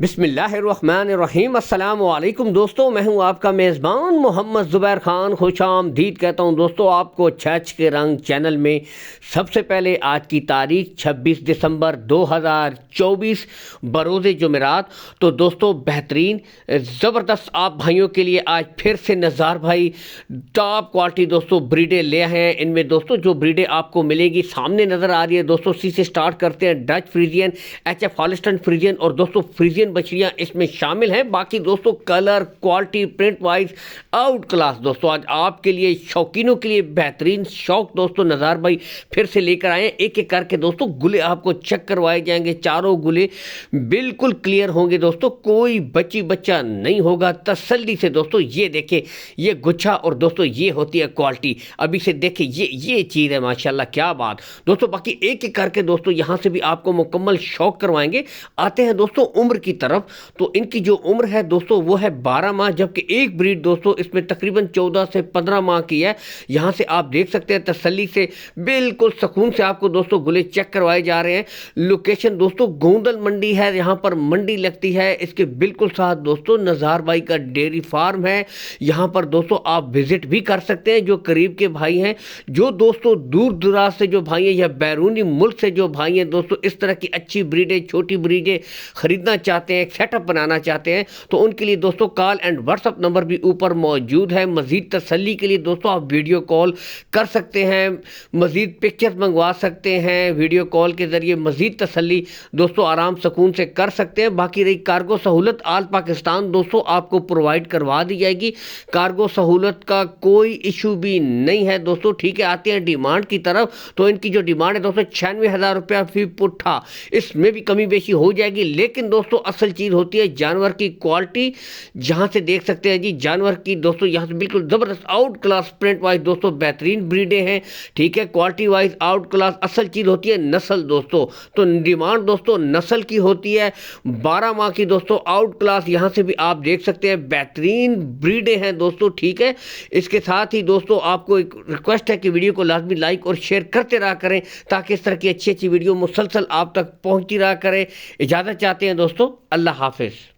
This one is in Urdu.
بسم اللہ الرحمن الرحیم۔ السلام علیکم دوستو، میں ہوں آپ کا میزبان محمد زبیر خان، خوش آمدید کہتا ہوں دوستو آپ کو چھچ کے رنگ چینل میں۔ سب سے پہلے آج کی تاریخ 26 دسمبر 2024 بروز جمعرات۔ تو دوستو بہترین زبردست آپ بھائیوں کے لیے آج پھر سے نزار بھائی ٹاپ کوالٹی دوستو بریڈیں لے آئے ہیں۔ ان میں دوستو جو بریڈیں آپ کو ملے گی سامنے نظر آ رہی ہے دوستو، سی سے سٹارٹ کرتے ہیں۔ Dutch Friesian, H F Holstein Friesian اور دوستو فریزین بچڑیاں اس میں شامل ہیں۔ باقی دوستو colour, quality, print wise out class دوستو آج آپ کے لیے، شوقینوں کے لیے بہترین شوق دوستو نزار بھائی پھر سے لے کر آئے ہیں۔ ایک ایک کر کے دوستو گلے آپ کو چیک کروائے جائیں گے، چاروں گلے بالکل کلیئر ہوں گے دوستو، کوئی بچی بچہ نہیں ہوگا۔ تسلی سے دوستو یہ دیکھیں، یہ گچھا اور دوستو یہ ہوتی ہے کوالٹی۔ ابھی سے دیکھیں یہ چیز ہے ماشاءاللہ، کیا بات دوستو۔ باقی ایک ایک کر کے دوستو یہاں سے بھی آپ کو مکمل شوق کروائیں گے۔ آتے ہیں دوستو عمر کی طرف، تو ان کی جو عمر ہے دوستو وہ ہے 12 ماہ، جبکہ ایک بریڈ دوستو اس میں تقریباً 14 سے 15 ماہ کی ہے۔ یہاں سے آپ دیکھ سکتے ہیں تسلی سے، بالکل سکون سے آپ کو دوستو گلے چیک کروائے جا رہے ہیں۔ لوکیشن دوستو گوندل منڈی ہے، یہاں پر منڈی لگتی ہے، اس کے بالکل ساتھ دوستو نزار بھائی کا ڈیری فارم ہے۔ یہاں پر دوستو آپ وزٹ بھی کر سکتے ہیں، جو قریب کے بھائی ہیں، جو دوستو دور دراز سے جو بھائی ہیں یا بیرونی ملک سے جو بھائی ہیں دوستو اس طرح کی اچھی بریڈیں، چھوٹی بریڈیں خریدنا چاہتے ہیں، ایک سیٹ اپ بنانا چاہتے ہیں، تو ان کے لیے دوستو call and what's up number بھی اوپر موجود ہے۔ مزید تسلی کے لیے دوستو آپ ویڈیو کال کر سکتے ہیں، مزید پکچر منگوا سکتے ہیں، ویڈیو کال کے ذریعے مزید تسلی دوستو آرام سکون سے کر سکتے ہیں۔ باقی رہی کارگو سہولت آل پاکستان دوستو آپ کو پرووائڈ کروا دی جائے گی، کارگو سہولت کا کوئی ایشو بھی نہیں ہے دوستو، ٹھیک ہے۔ آتے ہیں ڈیمانڈ کی طرف، تو ان کی جو ڈیمانڈ ہے دوستو 96,000 روپیہ فی پٹھا، اس میں بھی کمی بیشی ہو جائے گی، لیکن دوستو اصل چیز ہوتی ہے جانور کی کوالٹی۔ جہاں سے دیکھ سکتے ہیں جی جانور کی دوستو یہاں سے بالکل زبردست آؤٹ کلاس پرنٹ وائز دوستو بہترین بریڈیں ہیں، ٹھیک ہے۔ کوالٹی وائز آؤٹ کلاس، اصل چیز ہوتی ہے نسل دوستو، تو ڈیمانڈ دوستو نسل کی ہوتی ہے 12 ماہ کی دوستو آؤٹ کلاس۔ یہاں سے بھی آپ دیکھ سکتے ہیں بہترین بریڈیں ہیں دوستو، ٹھیک ہے۔ اس کے ساتھ ہی دوستو آپ کو ایک ریکویسٹ ہے کہ ویڈیو کو لازمی لائک اور شیئر کرتے رہا کریں، تاکہ اس طرح کی اچھی ویڈیو مسلسل آپ تک پہنچتی رہا کرے۔ اجازت چاہتے ہیں دوستو، اللہ حافظ۔